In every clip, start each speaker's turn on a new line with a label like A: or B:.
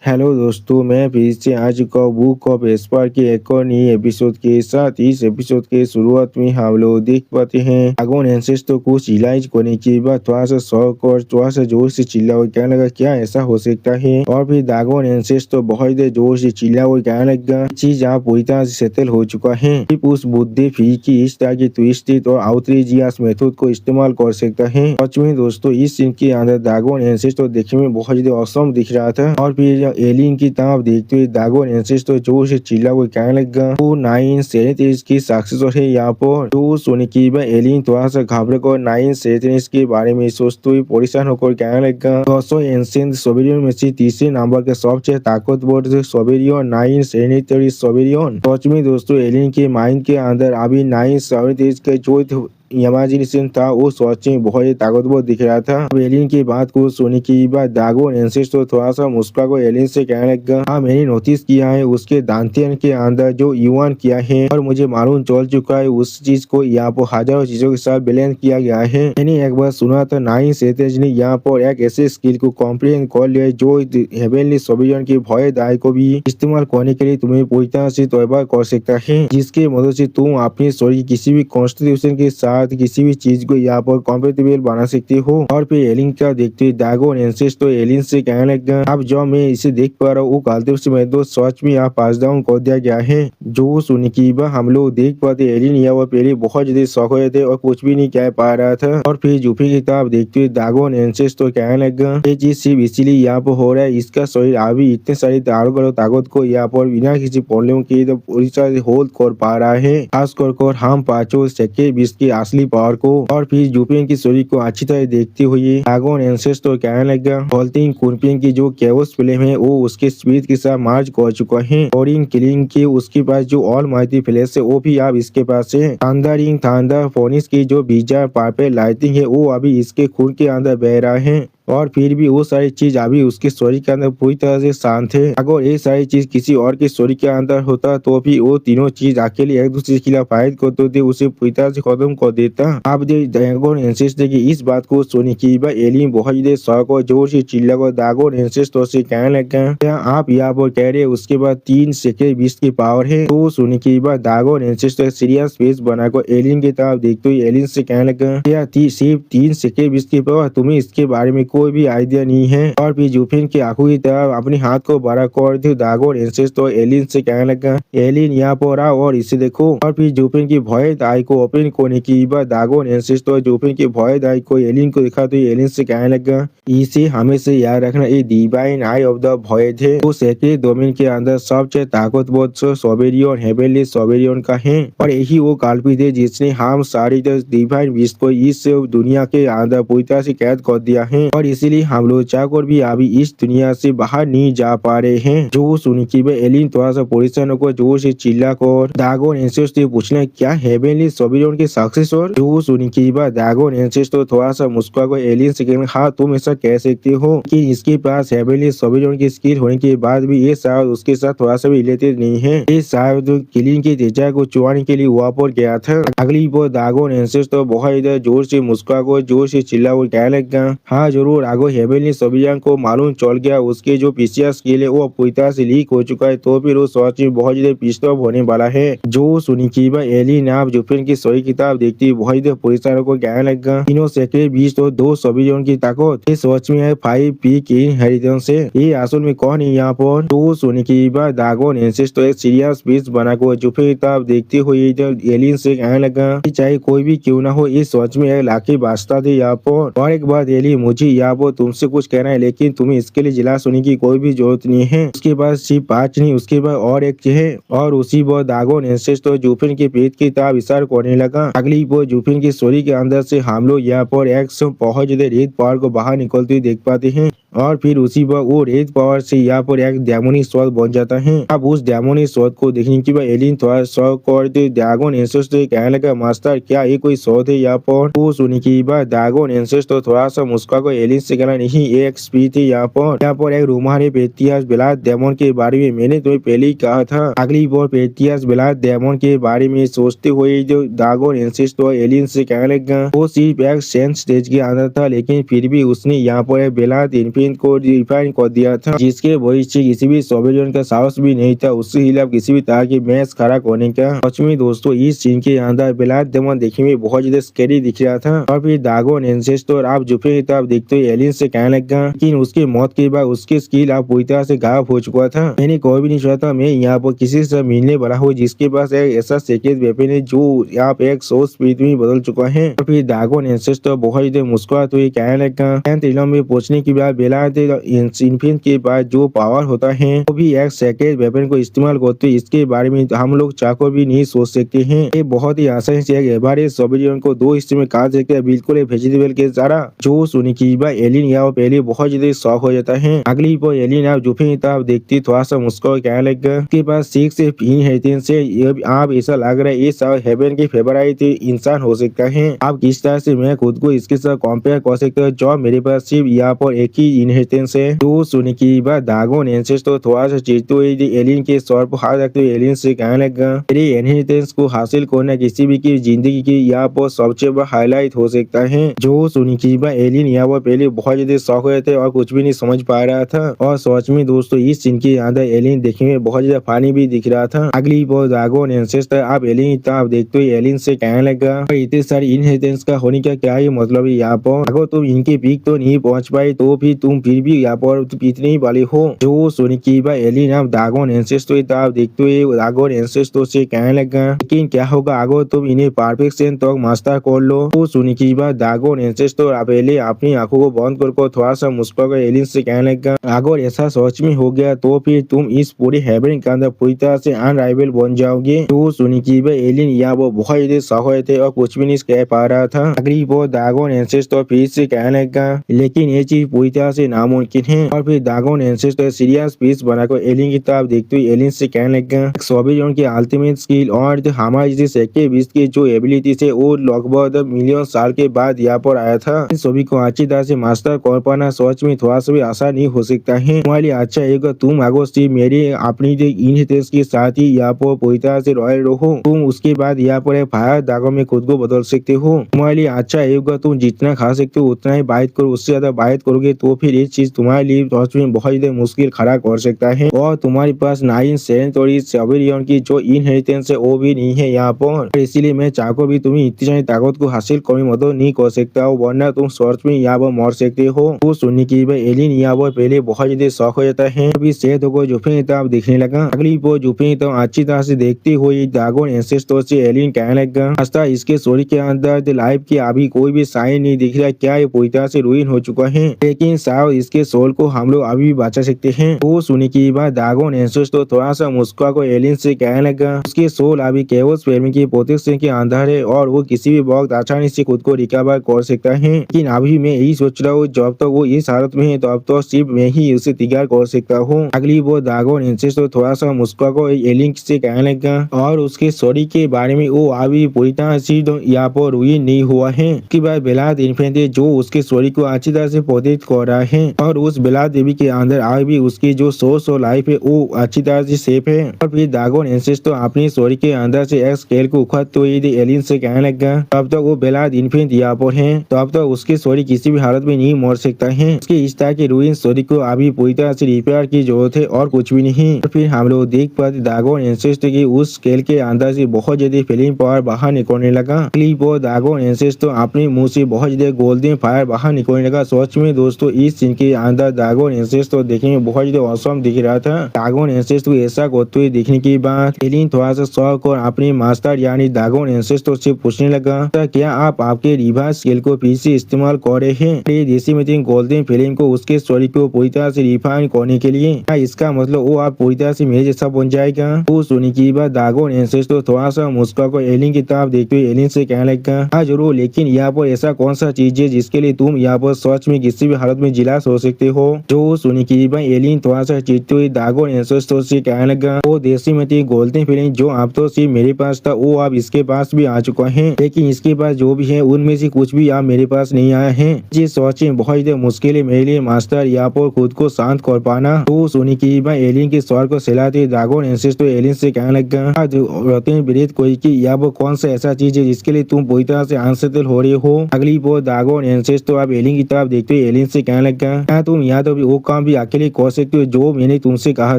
A: Hello दोस्तों, मैं फिर से आ चुका हूँ बुक ऑफ एस्पर के एक और नई एपिसोड के साथ। इस एपिसोड के शुरुआत में हम लोग देख पाते हैं ड्रैगन एंसेस्टर को रियलाइज करने के बाद थोड़ा सा शौक और थोड़ा सा जोर से चिल्ला और कहने लगा क्या ऐसा हो सकता है। और फिर ड्रैगन एंसेस्टर बहुत देर जोर से चिल्ला और कहने लगा चीज यहाँ पूरी तरह से सेटल हो चुका है। सिर्फ उस बुद्धि फी की इस तरह की ट्विस्टेड और आउटरीजियस मेथड को इस्तेमाल कर सकता है। सच में दोस्तों, इस सीन के अंदर ड्रैगन एंसेस्टर देखने में बहुत ज्यादा औसम दिख रहा था। और फिर एलियन की तरफ देखते हुए ड्रैगन एंसेस्टर जोर से चिल्ला को कहने लगा वो 973 की सक्सेसर है यहाँ पर। तो सुनने के बाद एलियन थोड़ा सा घबरा कर 973 के बारे में सोचते हुए परेशान होकर कहने लगा 200 एंशिएंट सोवेरियन में से तीसरे नंबर के सबसे ताकतवर सोवेरियन 973 सोवेरियन। सच में दोस्तों, एलियन के माइंड के अंदर अभी 973 के जो इमेजिनेशन था वो सच में बहुत ताकतवर दिख रहा था। अब एलियन की बात को सुनने के बाद ड्रैगन एंसेस्टर थोड़ा सा मुस्कुरा को एलियन से कहने लगा हाँ, मैंने नोटिस किया है उसके दांतियन के अंदर जो यूआन किया है और मुझे मालूम चल चुका है उस चीज को यहाँ पर हजारों चीजों के साथ बैलेंस किया गया है। मैंने एक बार सुना था 973 ने यहाँ पर एक ऐसे स्किल को कॉम्प्रिहेंड कर लिया जो हेवनली सोवेरियन की भय दाय को भी इस्तेमाल करने के लिए तुम्हें पूरी तरह से तैयार कर सकता है, जिसके मदद से तुम अपने शरीर की किसी भी कॉन्स्टिट्यूशन के साथ किसी भी चीज को यहाँ पर कॉम्पेटेबल बना सकते हो। और फिर एलियन का देखते हुए ड्रैगन एंसेस्टर एलियन से कहने लगा अब जो मैं इसे देख पा रहा हूँ वो गलती से मेरे दोस्त सच में यहाँ पास डाउन कर दिया गया है। जो सुनने की बात हम लोग देख पाते एलियन यहाँ पहले बहुत ज्यादा शौक हो थे और कुछ भी नहीं कह पा रहा था। और फिर जूफी की तरफ देखते हुए ड्रैगन एंसेस्टर कहने लगा ये चीज सिर्फ इसीलिए यहाँ पर हो रहा है, इसका शरीर अभी इतने सारी ताकत को यहाँ पर बिना किसी प्रॉब्लम के पूरी तरह से होल्ड कर पा रहा है, खास कर हम पांचों सेके बीस की असली पावर को। और फिर जूपियन की शरीर को अच्छी तरह देखते हुए ड्रैगन एंसेस्टर कहने लगा बोलते कुर्पियन की जो केवस फ्लेम है वो उसके स्पीड के साथ मार्च कर चुका है और इन किलिंग की उसके पास जो ऑल माइटी फ्लैश है वो भी अब इसके पास है। थंडरिंग थंडर फोनिक्स की जो बीजा पर्पल लाइटिंग है वो अभी इसके खून के अंदर बह रहा है। और फिर भी वो सारी चीज अभी उसके शरीर के अंदर पूरी तरह से शांत है। अगर ये सारी चीज किसी और के शरीर के अंदर होता तो भी वो तीनों चीज अकेले एक दूसरे के खिलाफ फाइट करते थे, उसे पूरी तरह से खत्म कर देता। आप ड्रैगन एंसेस्टर की इस बात को सुनने की बाद एलियन बहुत ज्यादा शौक और जोर से चिल्ला कर ड्रैगन एंसेस्टर से कहने लगा क्या आप यहाँ पर कह रहे उसके बाद 3 सेकेंड 20 की पावर है। तो सुनने की बाद ड्रैगन एंसेस्टर सीरियस फेस बनाकर एलियन की तरफ देखते हुए एलियन से कहने लगा क्या सिर्फ 3 सेकेंड 20 की पावर, तुम्हें इसके बारे में कोई भी आइडिया नहीं है। और फिर जूफिन की आंखों की तरफ अपने हाथ को बड़ा कर दिया ड्रैगन एंसेस्टर एलियन से कहने लगा एलियन यहाँ पर आओ और इसे देखो। और फिर जूफिन की भय आई को ओपन करने की बाद ड्रैगन एंसेस्टर जूफिन की भय आई को एलियन को दिखा तो एलियन से कहने लगा इसे हमेशा याद रखना ये डिवाइन आई ऑफ द भॉयड है, वो सेक्रेट डोमेन के अंदर सबसे ताकतवर सोवेरियन हेवनली सोवेरियन का है और यही वो कल्पित है जिसने हम सारी डिवाइन विश्व को इस दुनिया के अंदर पूरी तरह से कैद कर दिया है और इसीलिए हम लोग चाहकर भी अभी इस दुनिया से बाहर नहीं जा पा रहे हैं। जो सुनी की एलियन थोड़ा सा परेशान होकर जोर से चिल्ला कर ड्रैगन एंसेस्टर से पूछना क्या हेवनली सोवेरियन के सक्सेसर। जो सुनी की ड्रैगन एंसेस्टर थोड़ा सा मुस्कुरा कर एलियन से कहना हाँ तुम ऐसा कह सकते हो कि इसके पास हेवनली सोवेरियन की स्किल होने के बाद भी ये शायद उसके साथ थोड़ा सा भी रिलेटेड नहीं है, ये शायद किलिंग की तेजा को चुराने के लिए वहाँ पर गया था। अगली बार ड्रैगन एंसेस्टर बहुत इधर जोर से मुस्कुरा कर जोर से चिल्ला कर कहने लगा हाँ जरूर आगो हेवनली सोवेरियन को मालूम चल गया उसके जो पीसीआर स्किल है वो पूरी तरह से लीक हो चुका है तो फिर वो सच में बहुत ज्यादा पिस्ड ऑफ होने वाला है। जो सुनी की एलियन आप जूफिन की सही किताब देखती बहुत ज्यादा परेशान को कहने लगा तीनों सेक्रेट 20 तो 2 सोवेरियन की ताकत ये सच में है 5 पी की इनहेरिटेंस है, ये असल में कौन है यहाँ पर। तो सुनी की ड्रैगन एंसेस्टर एक सीरियस पीस बनाकर जूफिन किताब देखते हुए एलियन से कहने लगा चाहे कोई भी क्यों ना हो ये सच में एक लाखी वास्ता थे यहाँ पर। और एक बात एलियन मुझे यहाँ पर तुमसे कुछ कहना है लेकिन तुम्हें इसके लिए जिला सुनने की कोई भी जरूरत नहीं है। उसके बाद सिर्फ 5 नहीं उसके बाद और एक है। और उसी बार ड्रैगन एंसेस्टर जूफिन के पेट की तरफ इशारा करने लगा। अगली बार जूफिन की शरीर के अंदर से हम लोग यहाँ पर एक बहुत ज्यादा रेत पावर को बाहर निकलते हुए देख पाते हैं और फिर उसी पर वो रेत पावर से यहाँ पर एक डेमोनिक स्वॉर्ड बन जाता है। अब उस डेमोनिक स्वॉर्ड को देखने के बाद एलियन थोड़ा शौक करते ड्रैगन एंसेस्टर कहने लगा मास्टर क्या ये कोई स्वॉर्ड है यहाँ पर। वो सुनने की बाद ड्रैगन एंसेस्टर थोड़ा सा मुस्कुरा कर एलियन एलियन से कहना नहीं एक स्पी थी। यहाँ पर एक रूमानी पेथियस ब्लैक डेमन के बारे में मैंने तुम्हें पहले ही कहा था। अगली बार पेथियस ब्लैक डेमन के बारे में सोचते हुए जो दागोन एंसेस्टर एलियन से कहने लगा वो सिर्फ एक सेंस स्टेज के अंदर था, लेकिन फिर भी उसने यहाँ पर ब्लैक इन्फिनिट को डिफाइन कर दिया था, जिसके भविष्य किसी भी सोबेलियन का साहस भी नहीं था उसके खिलाफ किसी भी तरह की मैच खड़ा करने का। सच में दोस्तों इस सीन के अंदर ब्लैक डेमन देखने में बहुत ज्यादा स्कैरी दिख रहा था। और फिर दागोन एंसेस्टर आप जुफे की तरफ देखते हुए एलियन से कहने लगा, लेकिन उसकी मौत के बाद उसकी स्किल आप पूरी तरह से गायब हो चुका था। मैंने कोई भी नहीं चाहता मैं यहाँ पर किसी से मिलने वाला हूँ जिसके पास एक ऐसा सीक्रेट वेपन है जो आप एक सोर्स स्पीड में बदल चुका है। और फिर दागोन एंसेस्टर बहुत ज्यादा मुस्कुराते हुए कहने लगा में पहुंचने के बाद ब्लैक इन्फिनिट के बाद जो पावर होता है वो भी एक सीक्रेट वेपन को इस्तेमाल करते इसके बारे में हम लोग चाहकर भी नहीं सोच सकते हैं। ये बहुत ही आसानी से एक एवरेज सोबेलियन को दो हिस्से में काट सकते हैं, बिल्कुल वेजिटेबल के सारा। जो सुनी की बात एलियन यहाँ पहले बहुत ज्यादा शौक हो जाता है। अगली बार एलियन आप जुफे आप देखती थोड़ा सा मुस्कुरा कहने लगा के पास 6 से 3 है से आप ऐसा लग रहा है ये सब हेवन के फेवरेट इंसान हो सकता है। आप किस तरह से मैं खुद को इसके साथ कंपेयर कर सकते हो जो मेरे पास सिर्फ यहाँ पर एक ही इनहेरिटेंस है। तो सुनी की बात दागोन एंसेस्टर थोड़ा सा चिढ़ते हुए एलियन के सर पर हाथ रखते हुए एलियन से कहने लगा मेरे इनहेरिटेंस को हासिल करना किसी भी की जिंदगी की यहाँ पर सबसे बड़ा हाईलाइट हो सकता है। जो सुनी की बात एलियन यहाँ पर पहले बहुत ज्यादा शौक हुए थे और कुछ भी नहीं समझ पा रहा था। और सच में दोस्तों इस सीन के अंदर एलियन देखने में बहुत ज्यादा फानी भी दिख रहा था। अगली बार दागोन एंसेस्टर आप एलियन आप देखते हुए एलियन से कहने लगा इतने सारी इनहेरिटेंस का होने का क्या ही मतलब है यहाँ पर, अगर तुम इनके पीक तो नहीं पहुंच पाए तो फिर तुम फिर भी यहाँ पर इतने ही वाले हो। जो सुनी की बात एलियन आप दागोन एंसेस्टर आप देखते हुए दागोन एंसेस्टर से कहने लगा लेकिन क्या होगा अगर तुम इन्हें परफेक्शन तक मास्टर कर लो। तो सुनी की बात दागोन एंसेस्टर आप पहले अपनी आंखों को बंद कर थोड़ा सा मुस्कुरा एलियन से कहने लगा अगर ऐसा सच में हो गया तो फिर तुम इस पूरे हेवन के अंदर पूरी तरह से अनराइवल बन जाओगे। तो सुनी की बात एलियन यहाँ वो बहुत ज्यादा शौक थे और कुछ भी नहीं कह पा रहा था। अगली बार दागोन एंसेस्टर फिर से कहने लगा लेकिन ये चीज पूरी तरह से नामुमकिन है। और फिर दागोन एंसेस्टर सीरियस पीस बनाकर एलियन की तरफ देखते हुए एलियन से कहने लगा सोबेलियन की अल्टीमेट स्किल और हमारे सेक्टर बीस की जो एबिलिटी है वो लगभग मिलियन साल के बाद यहाँ पर आया था। इन सभी को अच्छी तरह से मास्टर कर पाना सोच में थोड़ा सा भी आसान नहीं हो सकता है। तुम्हारे अच्छा एक तुम आगोस्टी मेरे अपनी इनहेरिटेंस के साथ ही यहाँ पर पूरी तरह से रॉयल रहो। तुम उसके बाद यहाँ पर फायर दागों में खुद को बदल सकते हो। तुम्हारे लिए अच्छा होगा तुम जितना खा सकते हो उतना ही बात करो, उससे ज्यादा बात करोगे तो फिर ये चीज तुम्हारे लिए सच में बहुत ज्यादा मुश्किल खड़ा कर सकता है। और तुम्हारे पास 9 सेंट और सोबेलियन की जो इनहेरिटेंस है वो भी नहीं है यहाँ पर, इसीलिए मैं चाहकर भी तुम्हें इतनी सारी ताकत को हासिल करने में मदद नहीं कर सकता हो वरना तुम सच में यहाँ पर मर सकते हो। वो सुनने की एलियन यहाँ पर पहले बहुत ज्यादा शौक हो जाता है। अभी सेहत को जुफे तरफ देखने लगा। अगली बार जुफे तरफ अच्छी तरह से देखते हुए दागोन एंसेस्टर से एलियन कहने लगा रास्ता इसके स्टोरी के अंदर लाइफ के अभी कोई भी साइन नहीं दिख रहा, क्या ये पूरी तरह से रुइन हो चुका है, लेकिन शायद इसके सोल को हम लोग अभी भी बचा सकते हैं। वो सुनी की बात दागोन एंसेस्टर थोड़ा सा मुस्कुरा को एलियन से कहने लगा उसके सोल अभी केवल स्पेरमी की प्रोटेक्शन के अंदर है और वो किसी भी वक्त आसानी से खुद को रिकवर कर सकता है। लेकिन अभी मैं यही सोच रहा हूँ जब तक वो इस हालत में है तब तो सिर्फ मैं ही उसे तैयार कर सकता हूँ। अगली वो दागोन एंसेस्टर थोड़ा सा मुस्कुरा को एलियन से कहने लगा और उसके स्टोरी के बारे में वो अभी पूरी तरह से यहाँ पर रुइन नहीं हुआ है। उसके बाद ब्लैक इन्फिनिटी जो उसके स्टोरी को अच्छी तरह से प्रोटेक्ट कर रहा है और उस ब्लैक देवी के अंदर आज भी उसकी जो सोर्स और लाइफ है वो अच्छी तरह से सेफ है। और फिर दागोन एंसेस्टर अपनी स्टोरी के अंदर से एक स्केल को उखाड़ते हुए एलियन से कहने लगा तब तक वो ब्लैक इन्फिनिट यहाँ पर है तब तक उसकी स्टोरी किसी भी हालत में नहीं मर सकता है। उसकी इस तरह की रुइन स्टोरी को अभी पूरी तरह से रिपेयर की जरूरत है और कुछ भी नहीं। तो फिर हम लोग देख पाते दागोन एंसेस्टर की उस स्केल के अंदर से बहुत ज्यादा फिल्म पावर बाहर निकलने लगा। क्लिप और दागोन एंसेस्टर अपने मुंह से बहुत ज्यादा गोल्डन फायर बाहर निकलने लगा। सच में दोस्तों इस सीन के अंदर दागोन एंसेस्टर देखने में बहुत ज्यादा औसम दिख रहा था। दागोन एंसेस्टर को ऐसा करते हुए देखने के बाद एलियन थोड़ा सा शौक और अपने मास्टर यानी दागोन एंसेस्टर से पूछने लगा क्या आप आपके रिवर्स स्केल को फिर से इस्तेमाल कर रहे हैं देसी में गोल्डन फिल्म को उसके स्टोरी को पूरी तरह से रिफाइन करने के लिए, क्या इसका मतलब वो आप पूरी तरह से मेरे जैसा बन जाएगा। वो सुनी की बात दागोन एंसेस्टर थोड़ा सा मुस्कुरा को एलियन की तरफ देखते हुए एलियन से कहने लगा हाँ जरूर, लेकिन यहाँ पर ऐसा कौन सा चीज है जिसके लिए तुम यहाँ पर सच में किसी भी हालत में जिलास हो सकते हो। जो सुनी की बात एलियन थोड़ा सा चिढ़ते हुए दागोन एंसेस्टर से कहने लगा वो देसी में गोल्डन फिल्म जो आप तो सिर्फ मेरे पास था वो आप इसके पास भी आ चुका है, लेकिन इसके पास जो भी है उनमें से कुछ भी आप मेरे पास नहीं आया है। जिस सच में बहुत ही मुश्किल है मेरे लिए मास्टर, यहाँ पर खुद को शांत कर पाना। तो सुनी की बात एलियन के स्वर को सहलाते ड्रैगन एंसेस्टर एलियन से कहने लगा, रतन विदित कोई की यहाँ पर कौन सा ऐसा चीज है जिसके लिए तुम पूरी तरह से अनसेटल हो रहे हो। अगली बार ड्रैगन एंसेस्टर अब एलियन की तरफ देखते हुए एलियन से कहने लगा, क्या तुम यहाँ तो वो काम भी अकेले कर सकते हो जो मैंने तुमसे कहा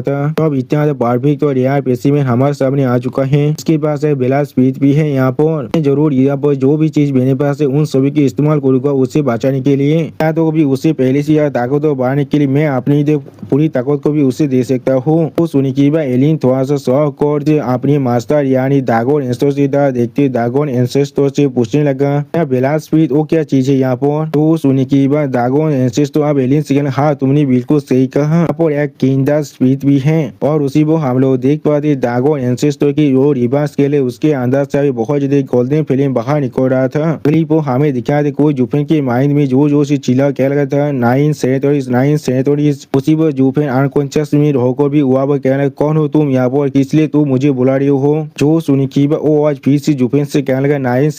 A: था। तो अब इतना परफेक्ट और रेयर स्पेसिमेन हमारे सामने आ चुका है। इसके पास एक बेला स्पीड भी है यहाँ पर। मैं जरूर यहाँ पर जो भी चीज मेरे पास है उन सभी की इस्तेमाल करूंगा उसे बचाने के लिए। या तो अभी उसे पहले से या ताकत बढ़ाने के लिए मैं अपनी पूरी ताकत को भी उसे दे सकता हूँ। तो सुनी की बात एलियन थोड़ा सा शौक और अपने मास्टर यानी ड्रैगन एंसेस्टर से देखते ड्रैगन एंसेस्टर से पूछने लगा, बेला स्पीड वो क्या चीज है यहाँ पर। तो सुनी की बात ड्रैगन एंसेस्टर अब एलियन से कहना, हाँ तुमने बिल्कुल सही कहा, यहाँ पर एक किंडर स्पीड भी है और उसी वो हम लोग देख पाते ड्रैगन एंसेस्टर की वो रिवर्स के लिए उसके अंदर से बहुत ज्यादा गोल्डन फिल्म बाहर निकल रहा था। अगली वो हमें दिखा दे कोई जुफेन के माइंड में जोर जोर से चिल्ला कह लगा था 9 उसी वो जुफेन अनकॉन्शियस में होकर भी हुआ वो कहने लगा, कौन हो तुम यहाँ पर, किस लिए तुम मुझे बुला रहे हो। जो सुनी की वो आज फिर से जुफेन से कहने लगा 9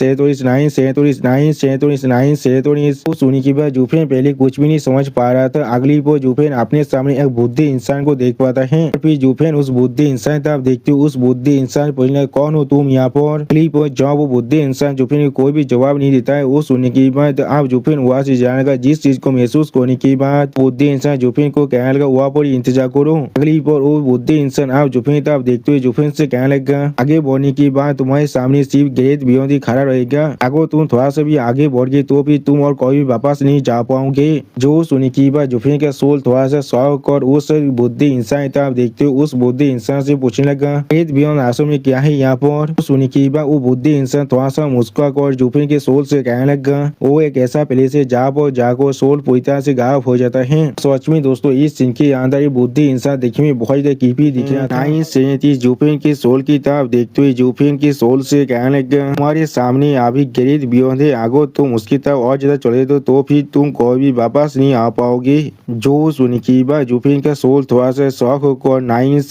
A: सुनी की बात जुफेन पहले कुछ भी नहीं समझ पा रहा था। अगली वो जुफेन अपने सामने एक बुद्धि इंसान को देख पाता है। फिर जुफेन उस बुद्धि इंसान तब देखते उस बुद्धि इंसान पूछने कौन हो तुम यहाँ पर। अगली वो जब वो बुद्धि इंसान जुफेन को कोई भी जवाब नहीं देता है वो सुनने की बात अब जुफेन वहाँ से जाने लगा। जिस चीज को महसूस करने की बात बुद्धि इंसान जुफेन को कहने लगा वहाँ पर इंतजार करो। अगली पर वो बुद्धि इंसान अब जुफेन तब देखते हुए जुफेन से कहने लगा, आगे बढ़ने की बात तुम्हारे सामने सिर्फ ग्रेट बियॉन्ड ही खड़ा रहेगा। अगर तुम थोड़ा सा भी आगे बढ़ गए तो फिर तुम और कोई भी वापस नहीं जा पाओगे। जो सुनी की बात जुफेन का सोल थोड़ा सा शौक और उस बुद्धि इंसान तब देखते हुए उस बुद्धि इंसान से पूछने लगा, ग्रेट बियॉन्ड आश्रम में क्या है यहाँ पर। सुनी की बात वो बुद्धि इंसान थोड़ा सा मुस्कुरा कर जुफेन के सोल से कहने लगा, वो एक ऐसा प्लेस है जहाँ पर जाकर सोल पूरी तरह से गायब हो जाता है। सच में दोस्तों इस सीन के अंदर ये बुद्धि इंसान देखने में बहुत ज्यादा कीपी दिख रहा था। 9 जुफेन के सोल की तरफ देखते हुए जुफेन के सोल से कहने लगा, हमारे सामने अभी ग्रेट बियॉन्ड है, अगर तुम उसकी तरफ और ज्यादा चले तो फिर तुम कोई भी वापस नहीं आ पाओगे। जो सुनी की बात जुफेन का सोल थोड़ा सा शौक होकर 9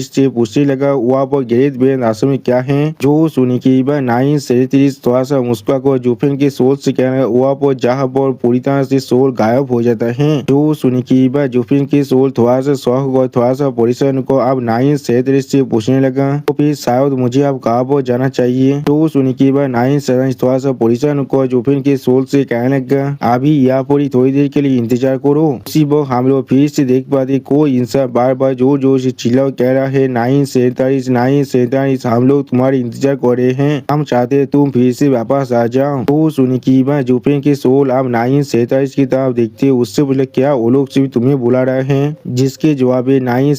A: से पूछने लगा, वहाँ पर ग्रेट बियॉन्ड आश्रम में क्या है। जो सुनी की बात 9 थोड़ा सा मुस्कुरा कर जुफेन के सोल से कहने लगा, वहाँ पर जहाँ पर पूरी तरह से सोल गायब हो जाता है। जो सुनी की बात जुफेन के सोल थोड़ा सा शौक और थोड़ा सा परेशान को अब 9 से पूछने लगा, तो फिर शायद मुझे अब कहाँ पर जाना चाहिए। तो सुनी की बात 9 थोड़ा सा परेशान को जुफेन के सोल से कहने लगा, अभी यहाँ पर थोड़ी देर के लिए इंतजार करो। उसी वक्त हम लोग फिर से देख पाते कोई इंसान बार बार जोर जोर से चिल्ला कह रहा है 9 हम लोग तुम्हारे इंतजार कर रहे हैं, हम चाहते हैं तुम फिर से वापस आ जाओ। तो सुनी की बात जुफेन के सोल अब 9 की तरफ देखते उससे बोले, क्या वो लोग सिर्फ तुम्हें बुला रहे हैं। जिसके जवाब में 9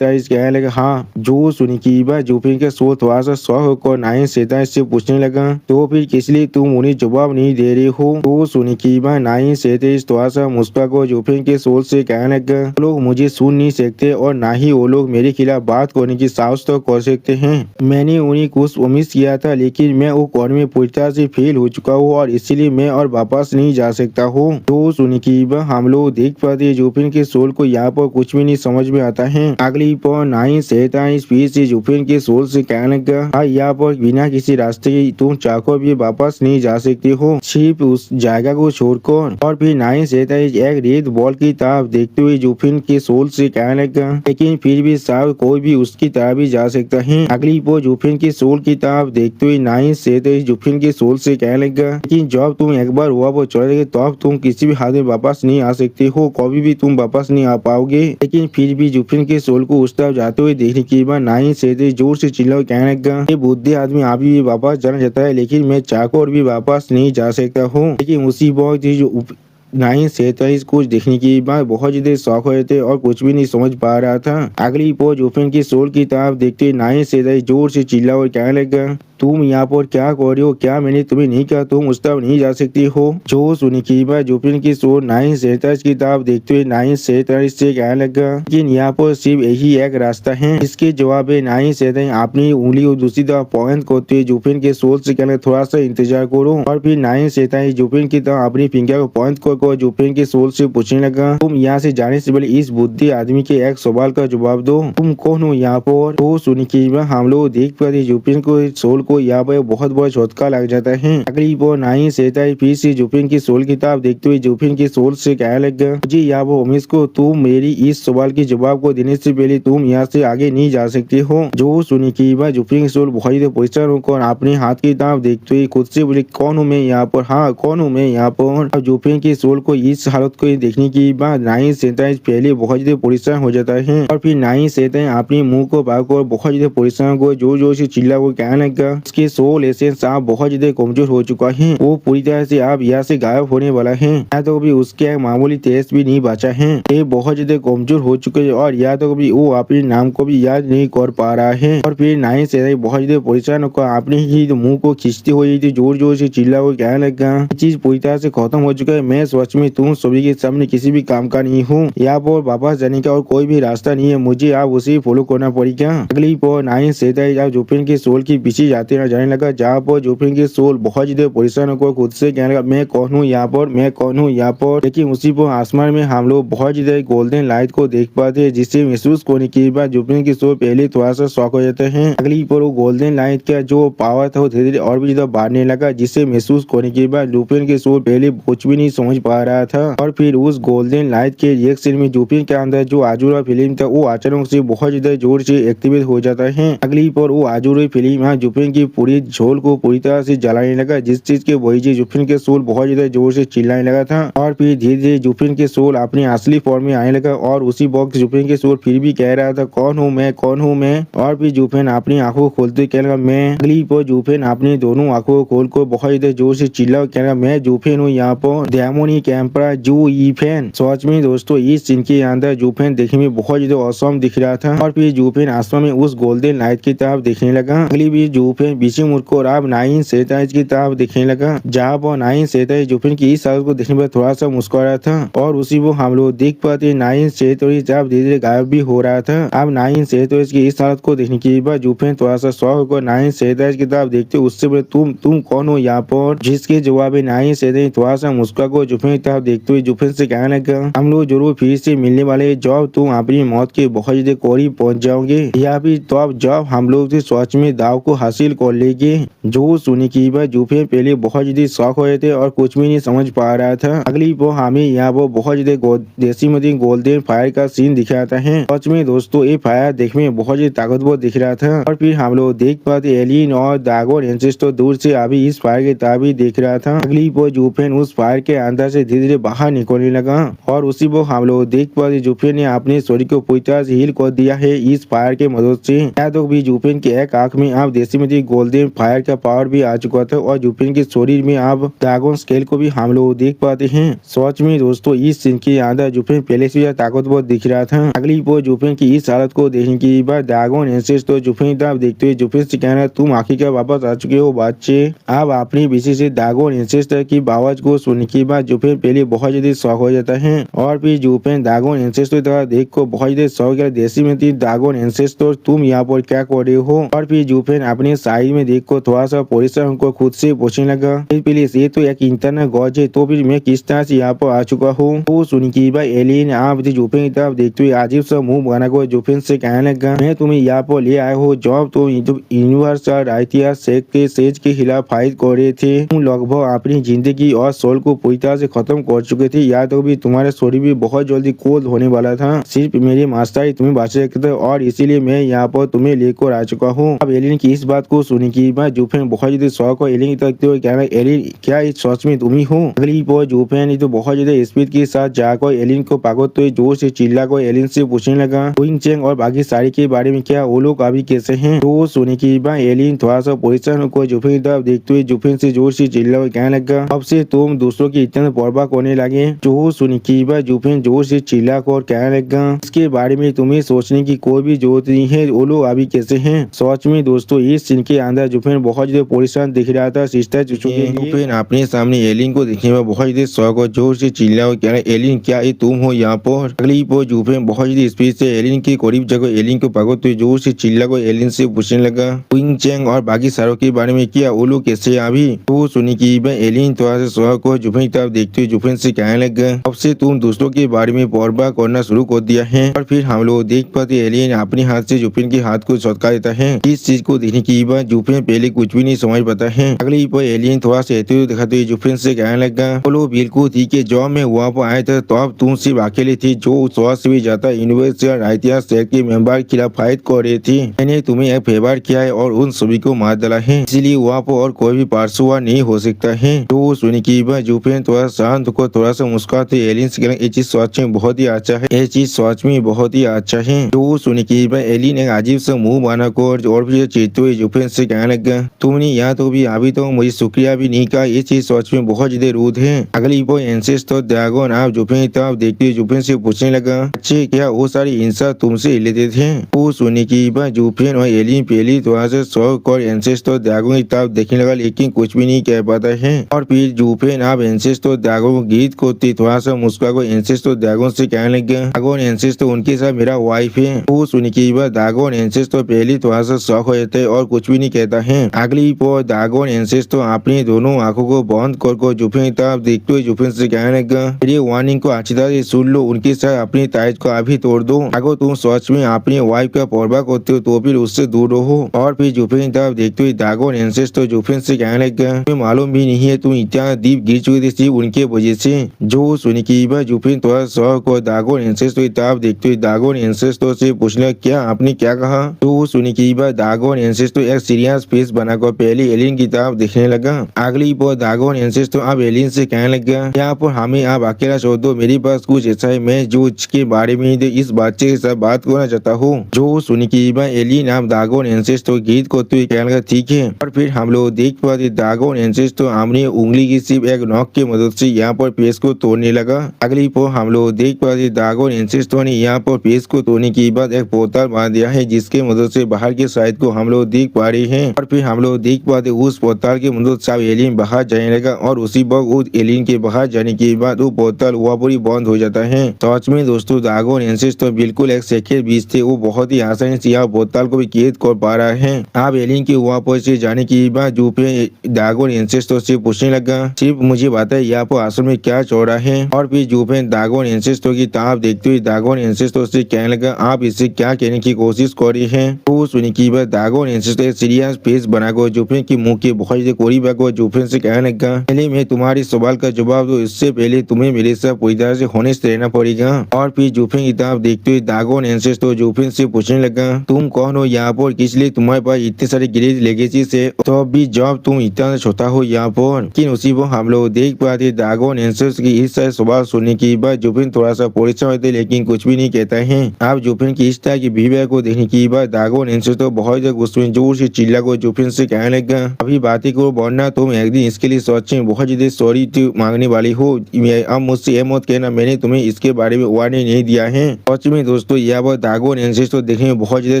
A: कहने लगा, हाँ। जो सुनी की बात जुफेन के सोल थोड़ा सा शौक होकर 9 से पूछने लगा, तो फिर किस लिए तुम उन्हें जवाब नहीं दे रहे हो। तो सुनी की बात 9 थोड़ा सा मुस्कुरा कर जुफेन के सोल से कहने लगा, वो लोग मुझे सुन नहीं सकते और ना ही वो लोग मेरे खिलाफ बात करने की साहस तो कर सकते हैं। मैंने उन्हें कुछ उम्मीद किया था लेकिन मैं वो कौन में पूरी तरह से फेल हो चुका हूँ और इसीलिए मैं और वापस नहीं जा सकता हूँ। तो सुनी की बात हम लोग देख पाते जुफेन के सोल को यहाँ पर कुछ भी नहीं समझ में आता है। अगली पर 9 फिर से जुफेन के सोल से कहने लगा, यहाँ पर बिना किसी रास्ते के तुम चाहकर भी वापस नहीं जा सकते हो, सिर्फ उस जगह को छोड़कर। और फिर 9 एक रेड बॉल की तरफ देखते हुए जुफेन के सोल से कहने लगा, लेकिन फिर भी शायद कोई भी उसकी तरफ भी जा सकता है। अगली पर जुफेन के सोल की तरफ देखते हुए 9 जुफेन के सोल से कहने लगा, लेकिन जब तुम एक बार हुआ वो चले गए तब तुम किसी भी हाल में वापस नहीं आ सकते हो, कभी भी तुम वापस नहीं आ पाओगे। लेकिन फिर भी जुफेन के सोल को उस तरफ जाते हुए देखने के बाद 9 जोर से चिल्ला कहने लगा, ये बुद्धि आदमी अभी भी वापस जाना चाहता है लेकिन मैं चाहकर भी वापस नहीं जा सकता हूँ। लेकिन उसी वक्त 9 कुछ देखने की बाद बहुत ज्यादा शौक हुए थे और कुछ भी नहीं समझ पा रहा था। अगली पोज जुफेन के सोल की तरफ देखते 9 जोर से चिल्ला और कहने लगा, तुम यहाँ पर क्या कर रहे हो, क्या मैंने तुम्हें नहीं कहा तुम उस तरफ नहीं जा सकती हो। जो सुनी की बात जुफेन की सोल 9 की तरफ देखते हुए 9 से कहने लगा, लेकिन यहाँ पर सिर्फ यही एक रास्ता है। इसके जवाब में 9 अपनी उंगली और दूसरी तरफ पॉइंट करते हुए जुफेन के सोल से कहने थोड़ा सा इंतजार करो। और फिर 9 जुफेन की तरफ अपनी फिंगर को पॉइंट को जुफिन के सोल से पूछने लगा, तुम यहाँ से जाने से पहले इस बुद्धि आदमी के एक सवाल का जवाब दो, तुम कौन हो यहाँ पर। तो सुन के हम लोग देख पाते जुफिन को सोल को यहाँ पर बहुत बड़ा झटका लग जाता है। अगली बार नहीं सहता है, फिर से जुफिन की सोल किताब देखते हुए जुफिन की सोल से कहने लगा, मुझे यहाँ पर उमेश को तुम मेरी इस सवाल के जवाब को देने से पहले तुम यहाँ से आगे नहीं जा सकते हो। जो सुनी की बात जुफिन की सोल बहुत ही परेशान होकर अपने हाथ की किताब देखते हुए खुद से बोले, कौन हूँ मैं यहाँ पर, हाँ कौन हूँ मैं यहाँ पर। अब जुफिन की सोल को इस हालत को देखने के बाद नहीं सहता है पहले बहुत ज्यादा परेशान हो जाता है और फिर नहीं सहता है अपने मुंह को पाकर बहुत ज्यादा परेशान को जोर जोर से चिल्ला को कहने लगा, उसके सोल एसेंस आप बहुत ज्यादा कमजोर हो चुका है, वो पूरी तरह से आप यहाँ से गायब होने वाला है, या तो अभी उसके मामूली तेज भी नहीं बचा है, ये बहुत ज्यादा कमजोर हो चुके हैं और या तो अभी वो अपने नाम को भी याद नहीं कर पा रहा है। और फिर नहीं से बहुत ज्यादा परेशान होकर अपने ही मुंह को खींचते हुए जोर जोर से चिल्ला को कहने लगा, चीज पूरी तरह से खत्म हो चुका है, मैं सच में तुम सभी के सामने किसी भी काम का नहीं हूँ, यहाँ पर वापस जाने का और कोई भी रास्ता नहीं है, मुझे आप उसे फॉलो करना पड़ेगा। अगली पर नहीं से जुफिन के सोल के पीछे जाते जाने लगा, जहाँ पर जुफिन के सोल बहुत ज्यादा परेशान होकर खुद से कहने लगा, मैं कौन हूँ यहाँ पर, मैं कौन हूँ यहाँ पर। लेकिन उसी पर आसमान में हम लोग बहुत ज्यादा गोल्डन लाइट को देख पाते हैं, जिससे महसूस करने के बाद जुफिन के सोल पहले थोड़ा सा शॉक हो जाते हैं। अगली पर वो गोल्डन लाइट का जो पावर था वो धीरे धीरे और भी ज्यादा बढ़ने लगा, जिससे महसूस करने के बाद जुफिन के सोल पहले कुछ भी नहीं समझ पा रहा था। और फिर उस गोल्डन लाइट के रिएक्शन में जुफिन के अंदर जो आजुरा फिल्म था वो अचानक से बहुत ज्यादा जोर से एक्टिवेट हो जाता है। अगली पर वो आजुरा फिल्म जुफिन की पूरी झोल को पूरी तरह से जलाने लगा, जिस चीज के वजह जुफिन के सोल बहुत ज्यादा जोर से चिल्लाने लगा था। और फिर धीरे धीरे जुफिन के सोल अपनी असली फॉर्म में आने लगा और उसी वक्त जुफिन के सोल फिर भी कह रहा था, कौन हूँ मैं, कौन हूँ मैं। और फिर जुफिन अपनी आंखों खोलते कहने लगा, मैं। अगली पर जुफिन अपनी दोनों आंखों खोल कर बहुत ज्यादा जोर से चिल्ला कहने लगा, मैं जुफिन हूँ यहाँ पर डेमोनिक एम्परर जू यीफेन। सच में दोस्तों इस सीन के अंदर जुफिन देखने में बहुत ज्यादा औसम दिख रहा था। और फिर जुफिन आसमान में उस गोल्डन लाइट की तरफ देखने लगा। अगली भी जुफिन पीछे मुड़कर अब नाइन सेताइज की तरफ देखने लगा, जहाँ पर नाइन सेताइज जुफिन की इस हालत को देखने पर थोड़ा सा मुस्कुरा था और उसी वो हम लोग देख पाते नाइन सेताइज अब धीरे धीरे गायब भी हो रहा था। अब नाइन सेताइज की इस हालत को देखने के बाद जुफिन थोड़ा सा शॉक होकर नाइन सेताइज की तरफ देखते उससे बोले, तुम कौन हो यहाँ पर। जिसके जवाब में नाइन सेताइज थोड़ा सा मुस्कुरा को जुफिन की तरफ देखते हुए जुफिन से कहने लगा, हम लोग जरूर फिर से मिलने वाले जब तुम अपनी मौत के बहुत ज्यादा करीब पहुंच जाओगे, या फिर तब जब हम लोग सच में दाव को हासिल कर लेंगे। जो सुनी की बात जुफिन पहले बहुत ज्यादा शौक हुए थे और कुछ भी नहीं समझ पा रहा था। अगली वो हमें यहाँ वो बहुत ज्यादा देसी मदी गोल्डन फायर का सीन दिखाता है। सच में दोस्तों ये फायर देखने में बहुत ज्यादा ताकतवर दिख रहा था। और फिर हम लोग देख पाते एलियन और दागोन एंसेस्टर दूर से अभी इस फायर की तरफ ही देख रहा था। अगली वो जुफिन उस फायर के अंदर से धीरे धीरे बाहर निकलने लगा और उसी वो हम लोग देख पाते जुफिन ने अपने शरीर को पूरी तरह से हील कर दिया है इस फायर के मदद से। या तो भी जुफिन के एक आंख में अब देसी मदी गोल्डन फायर का पावर भी आ चुका था और जुफिन के शरीर में अब ड्रैगन स्केल को भी हम लोग देख पाते हैं। सच में दोस्तों इस सीन के अंदर जुफिन पहले से ज्यादा ताकतवर दिख रहा था। अगली वो जुफिन की इस हालत को देखने के बाद ड्रैगन एंसेस्टर जुफिन तरफ देखते हुए जुफिन से कहना, तुम आखिरकार वापस आ चुके हो बच्चे। अब अपनी विशेष ड्रैगन एंसेस्टर की आवाज को सुनने के बाद जुफिन पहले बहुत ज्यादा शौक हो जाता है और फिर जुफिन ड्रैगन एंसेस्टर तरफ देख को बहुत ज्यादा शौक है, देसी में ड्रैगन एंसेस्टर तुम यहाँ पर क्या कर रहे हो। और फिर जुफिन अपने साइड में देख को थोड़ा सा परेशान को खुद से पूछने लगा, प्लीज ये तो एक इंटरनल गॉज है, तो फिर मैं किस तरह से यहाँ पर आ चुका हूँ। तो सुन की भाई एलियन आप जुफिन की तरफ देखते हुए अजीब सा मुंह बना को जुफिन से कहने लगा, मैं तुम्हें यहाँ पर ले आया हो जब तुम यूनिवर्सल राइटिया सेक के सेज के खिलाफ फाइट कर रहे थे। तुम लगभग अपनी जिंदगी और सोल को पूरी तरह से खत्म कर चुके थे, या तो भी तुम्हारा शरीर भी बहुत जल्दी कोल्ड होने वाला था। सिर्फ मेरे मास्टर ही तुम्हें बचा सकते थे और इसीलिए मैं यहाँ पर तुम्हें लेकर आ चुका हूँ। अब एलियन की इस बात को सुनी की बाद जुफिन बहुत ज्यादा शौक हो एलियन तकते हुए कहना, एलियन क्या इस सच में तुम ही हो। अगली पर जुफिन तो बहुत ज्यादा स्पीड के साथ जाकर एलियन को पागत तो जोर से चिल्ला कर एलियन से पूछने लगा, विंग चेंग और बाकी सारी के बारे में क्या, वो लोग अभी कैसे हैं। तो सुनी की बाद एलियन थोड़ा सा परेशान होकर जुफिन की तरफ देखते हुए जुफिन से जोर से चिल्ला कर कहने लगा, अब से तुम दूसरों की इतना परवाह करने लगे। जो सुनी की बाद जुफिन जोर से चिल्ला कर कहने लगा, इसके बारे में तुम्हें सोचने की कोई भी जरूरत नहीं है, वो लोग अभी कैसे हैं। सच में दोस्तों इस सीन के अंदर जुफिन बहुत ज्यादा परेशान दिख रहा था। सिस्टर जुफिन अपने सामने एलियन को देखने में बहुत ज्यादा शौक और जोर से चिल्ला और कहना, एलियन क्या ये तुम हो यहाँ पर। अगली पर जुफिन बहुत ज्यादा स्पीड से एलियन के करीब जगह एलियन को पागल तो जोर से चिल्ला कर एलियन से पूछने लगा, विंग चेंग और बाकी सारों के बारे में क्या, वो लोग कैसे अभी। तो सुनी की एलियन थोड़ा सा शौक और जुफिन की तरफ देखते देखते हुए जुफिन से कहने लगा, अब से तुम दूसरों के बारे में परवाह करना शुरू कर दिया है। और फिर हम लोग देख पाते एलियन अपने हाथ से जुफिन के हाथ को छटका देता है। इस चीज को देखने के बाद जुफिन पहले कुछ भी नहीं समझ पाता है। अगली पर एलियन थोड़ा सा दिखाते हुए जुफिन से कहने लगा, बोलो बिल्कुल ठीक है, जब मैं वहाँ पर आया था तो अब तुम सिर्फ अकेले थी जो उस से भी ज्यादा यूनिवर्सिटी शहर के मेंबर के खिलाफ फाइट कर रही थी। मैंने तुम्हें एक फेवर किया है और उन सभी को मार डाला है, इसलिए वहाँ पर और कोई भी पार्श्वा नहीं हो सकता है। तो सुनने के बाद जुफिन थोड़ा शांत को थोड़ा सा मुस्कुराते एलियन से कहने, ये चीज सच में बहुत ही अच्छा है, ये चीज सच में बहुत ही अच्छा है। तो सुनने के बाद एलियन एक अजीब सा मुंह बना कर और फिर चीते हुए जुफिन से कहने लगा, तुमने यहाँ तो भी अभी तो मुझे शुक्रिया भी नहीं कहा, ये चीज सच में बहुत ज्यादा रूड है। अगली वो एंसेस्टर ड्रैगन आप जुफिन तब देखते हुए जुफिन से पूछने लगा, अच्छे क्या वो सारी इंसान तुमसे लेते थे? वो सुनने की बात जुफिन और एलियन पहली थोड़ा सा शौक और एंसेस्टर ड्रैगन की तरफ देखने लगा, लेकिन कुछ भी नहीं कह पाता है। और फिर जुफिन आप एंसेस्टर ड्रैगन को गीत को थोड़ा सा मुस्कुरा को एंसेस्टर ड्रैगन से कहने लगा, ड्रैगन एंसेस्टर उनके साथ मेरा वाइफ है। वो सुनने की बात ड्रैगन एंसेस्टर पहले थोड़ा सा शौक हो जाता है और कुछ भी नहीं कहता है। अगली पर ड्रैगन एंसेस्टर अपनी दोनों आंखों को बंद कर जुफिन की तरफ देखते हुए जुफिन से कहने लगा, मेरी वार्निंग को अच्छी तरह से सुन लो, उनके साथ अपनी ताइज को अभी तोड़ दो। अगर तुम सच में अपनी वाइफ का परवाह करते हो तो फिर उससे दूर रहो। और फिर जुफिन की तरफ देखते हुए ड्रैगन एंसेस्टर जुफिन से कहने लगा, तुम्हें मालूम भी नहीं है तुम इतना दीप गिर चुके थे सिर्फ उनके वजह से। जो सुनी की बात जुफिन थोड़ा शौक और ड्रैगन एंसेस्टर की तरफ देखते हुए ड्रैगन एंसेस्टर से पूछने लगा, क्या आपने क्या कहा? तो सुनी की बात ड्रैगन एंसेस्टर एक सीरियस फेस बनाकर पहले एलियन की तरफ देखने लगा। अगली पर ड्रैगन एंसेस्टर अब एलियन से कहने लगा, यहाँ पर हमें आप अकेला छोड़ दो, मेरे पास कुछ ऐसा है मैं जो इसके बारे में इस बच्चे के साथ बात करना चाहता हूँ। जो सुनी की बात एलियन आप ड्रैगन एंसेस्टर गीत करते हुए कहने लगा, ठीक है। और फिर हम लोग देख पाते ड्रैगन एंसेस्टर अपनी उंगली की सिर्फ एक नोक की मदद से यहाँ पर पेज को तोड़ने लगा। अगली पर हम लोग देख पाते ड्रैगन एंसेस्टर ने यहाँ पर पेज को तोड़ने के बाद एक पोर्टल बना दिया है, जिसके मदद से बाहर के साइड को हम लोग देख पा रहे हैं। और फिर हम लोग देख पाते उस पोर्टल की मदद से एलियन बाहर जाने लगा और उसी वक्त उस एलियन के बाहर जाने के बाद वो पोर्टल वहाँ पर बंद हो जाता है। सच में दोस्तों ड्रैगन एंसेस्टर बिल्कुल एक सेकंड बीच थे, वो बहुत ही आसानी से यहाँ पोर्टल को भी कैद कर पा रहा है। आप एलियन के वहाँ पर से जाने के बाद जुफिन ड्रैगन एंसेस्टर से पूछने लगा, सिर्फ मुझे बताए यहाँ पर असल में क्या चल रहा है? और फिर जुफिन ड्रैगन एंसेस्टर की तरफ देखते हुए ड्रैगन एंसेस्टर से कहने लगा, आप इससे क्या कहने की कोशिश कर रही है? तो सुनी की बात ड्रैगन एंसेस्टर सीरियस फेस बनाकर जुफिन की मुंह के बहुत ही करीब आकर जुफिन से कहने लगा, पहले मैं तुम्हारे सवाल का जवाब दूं, इससे पहले तुम्हें मेरे साथ पूरी तरह से होनेस्ट रहना पड़ेगा। और फिर जुफिन की तरफ देखते हुए ड्रैगन एंसेस्टर जुफिन से पूछने लगा, तुम कौन हो यहाँ पर, किस लिए तुम्हारे पास इतने सारे ग्रेज लेगेसी से, तो भी जब तुम इतना छोटा हो यहाँ पर? लेकिन उसी वो हम लोग देख पाते ड्रैगन एंसेस्टर की इस तरह सवाल सुनने के बाद जुफिन थोड़ा सा परेशान होते लेकिन कुछ भी नहीं कहता है। आप जुफिन की इस तरह की बिहेवियर को देखने के बाद ड्रैगन एंसेस्टर बहुत गुस्से में जोर से चिल्ला को जुफिन से कहने लगा, अभी बातें को बढ़ना, तुम एक दिन इसके लिए सच में बहुत ज्यादा सॉरी मांगने वाली हो। अब मुझसे ये मत कहना मैंने तुम्हें इसके बारे में वार्निंग नहीं दिया है। सच में दोस्तों यह बार ड्रैगन एंसेस्टर देखने में बहुत ज्यादा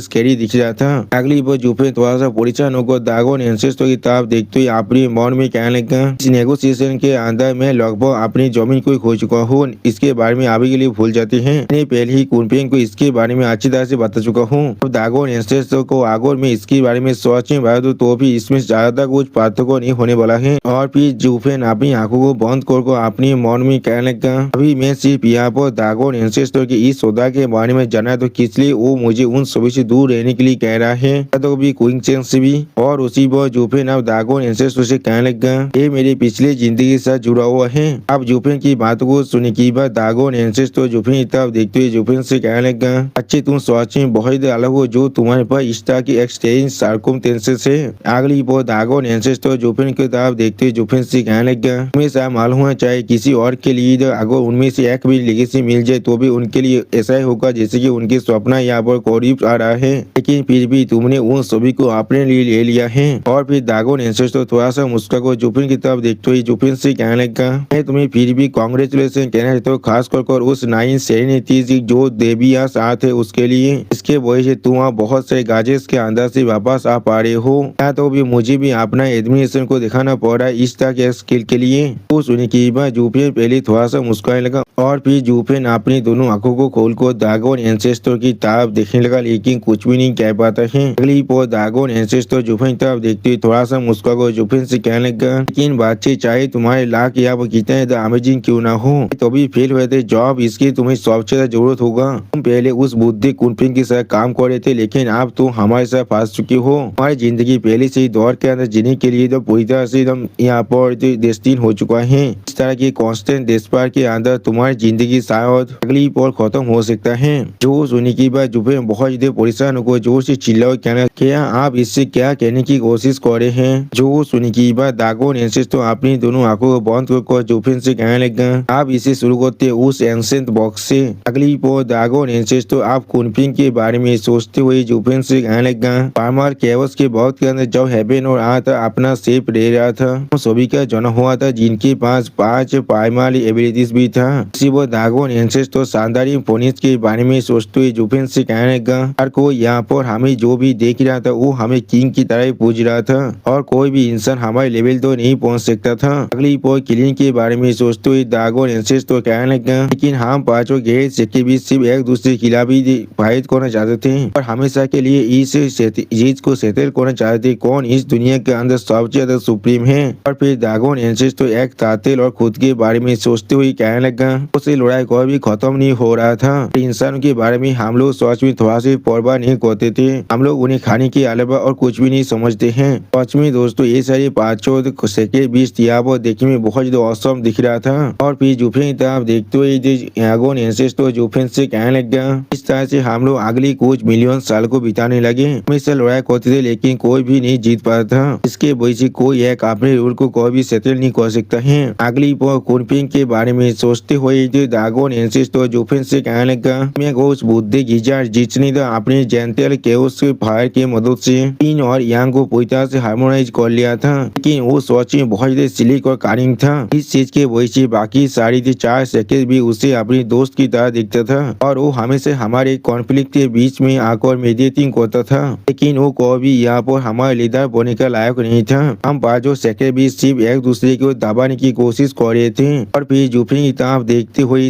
A: स्कैरी दिख रहा था। अगली बार जुफिन थोड़ा सा परेशान होकर ड्रैगन एंसेस्टर की तरफ देखते हुए अपने मन में कहने लगा, इस नेगोशिएशन के अंदर मैं लगभग अपनी जमीन को खो चुका हूँ, इसके बारे में अभी के लिए भूल जाते हैं। मैंने पहले ही कुनपेन को इसके बारे में अच्छी तरह से बता चुका हूँ। अब ड्रैगन एंसेस्टर को अगर मैं इसके बारे में सोच में बता दूं तो भी इसमें ज्यादा कुछ पार्थक्य नहीं होने वाला है। और फिर जुफिन अपनी आंखों को बंद कर अपने मन में कहने लगा, अभी मैं सिर्फ यहाँ पर ड्रैगन एंसेस्टर के इस सौदा के बारे में जाना तो किस लिए वो मुझे उन सभी से दूर रहने के लिए कह रहा है, तो भी कोइंसिडेंस से भी। और उसी पर जुफिन अब ड्रैगन एंसेस्टर से कहने लगा, ये मेरी पिछली जिंदगी के साथ जुड़ा हुआ है। अब जुफिन की बात को सुनने की बाद ड्रैगन एंसेस्टर जुफिन की तरफ देखते हुए जुफिन से कहने लगा, अच्छे तुम सच में बहुत अलग हो जो तुम्हारे पास इस तरह की एक्सचेंज सर्कमस्टेंसेस है। अगली बार ड्रैगन एंसेस्टर जुफिन की तरफ देखते हुए जुफिन से कहने लगा, हमेशा मालूम है चाहे किसी और के लिए अगर उनमें से एक भी लेगेसी मिल जाए तो भी उनके लिए ऐसा ही होगा जैसे कि उनके सपना यहाँ पर करीब आ रहा है, लेकिन फिर भी तुमने उन सभी को अपने लिए ले लिया है। और फिर ड्रैगन एंसेस्टर थोड़ा सा मुस्कुरा जुफिन की तरफ देखते हुए जुफिन से कहने लगा, मैं तुम्हें फिर भी कांग्रेचुलेशन कहना चाहता हूँ, खास कर उस 9 सेरेनिटी जो देविया साथ है उसके लिए। इसके वजह से तुम आप बहुत सारे गाजेस के अंदर से वापस आ पा रहे हो। या तो भी मुझे भी अपना एडमिनिस्ट्रेशन को दिखाना पड़ रहा है इस तरह के स्किल के लिए। तो सुनने के बाद जुफिन पहले थोड़ा सा मुस्कुराने लगा और फिर जुफिन अपनी दोनों आंखों को खोलकर ड्रैगन एंसेस्टर की तरफ देखने लगा, लेकिन कुछ भी नहीं कह पाता है। अगली पर ड्रैगन एंसेस्टर जुफिन की तरफ देखते हुए थोड़ा सा मुस्कुराकर जुफिन से कहने लगा, लेकिन बच्चे चाहे तुम्हारे लाख या वो कितना ज़्यादा अमेजिंग क्यों ना हो, तो भी फेल हुए थे जॉब, इसकी तुम्हें सबसे ज्यादा जरूरत होगा। तुम पहले उस बुद्धि कुनपिंग के साथ काम कर रहे थे, लेकिन अब तुम हमारे साथ फंस चुके हो। हमारी जिंदगी पहले से ही दौर के अंदर जीने के लिए तो पूरी तरह से एकदम यहाँ पर डेस्टिन हो चुका है। इस तरह की कांस्टेंट देशपार के अंदर तुम्हारी जिंदगी शायद अगली पल खत्म हो सकता है। जो सुनने की बात जुबे बहुत ज्यादा परेशान हो, जोर से चिल्लाओ, कहना क्या आप इससे क्या कहने की कोशिश कर रहे हैं। जो सुनने की बात दागो नेंसेस तो अपनी दोनों आंखों को बंद कर जुफिन से कहने लगा, आप इसे शुरू करते उस एंसेंट बॉक्स से। अगली पल दागो नेंसेस तो आप कुनपिंग के बारे में सोचते हुए जुफिन से कहने लगा, पार्मर केवस के बहुत के अंदर जब हेवन और आर्थ अपना शेप ले रहा था, वो सभी का जन्म हुआ था जिनके पास 5 प्राइमरी एबिलिटीज भी था। इसी वो दागो नेंसेस तो शानदारी फोनिस के बारे में सोचते हुए जुफिन से कहने लगा, हर कोई यहाँ पर हमें जो भी देख रहा था वो हमें किंग की तरह पूज रहा था और कोई भी इंसान हमारे लेवल तो नहीं पहुँच सकता था। अगली पल किलिंग के बारे में सोचते हुए दागो नेंसेस तो कहने लगा, लेकिन हम पांचों गैर के बीच सिर्फ एक दूसरे के खिलाफ ही फाइट करना चाहते थे और हमेशा के लिए इस चीज को सेटल करना चाहते थे, कौन इस दुनिया के अंदर सबसे ज्यादा सुप्रीम है। और फिर दागो नेंसेस तो एक तातिल और खुद के बारे में सोचते हुए कहने लगा, उसे लड़ाई कोई भी खत्म नहीं हो रहा था। इंसानों के बारे में हम लोग सच में थोड़ा सी परवाह नहीं करते थे, हम लोग उन्हें खाने के अलावा और कुछ भी नहीं समझते हैं। सच में दोस्तों ये सारी पांचों के बीच वो देखने में बहुत ज्यादा औसम दिख रहा था। और फिर जुफिन तरफ देखते हुए दागो नेंसेस तो जुफिन से कहने लगा, इस तरह से हम लोग अगली कुछ मिलियन साल को बिताने लगे, हमेशा लड़ाई करते थे लेकिन कोई भी नहीं जीत पाता था। इसके वजह से कोई एक अपने रूल को कोई भी सेटल नहीं कर सकता है। अगली कुनपिंग के बारे में सोचते हुए दागो नेंसेस तो जुफिन से कहने लगा, मैं उस बुद्धि गीजार जिसने तो अपने जेंटल केओस के फायर की मदद से इन और यांग को पूरी तरह से हार्मोनाइज कर लिया था, लेकिन वो सोच में बहुत ज्यादा सिलिक और कारिंग था। इस चीज के वजह से बाकी सारी 4 सेकेंड भी उसे अपनी दोस्त की तरह दिखता था और वो हमेशा हमारे कॉन्फ्लिक्ट के बीच में आकर मेडिएटिंग करता था, लेकिन वो कोई भी यहाँ पर हमारे लीडर बनने का लायक नहीं था। हम पांचों सेकेंड भी सिर्फ एक दूसरे को दबाने की कोशिश कर रहे थे। और फिर जुफिन की तरफ देखते हुए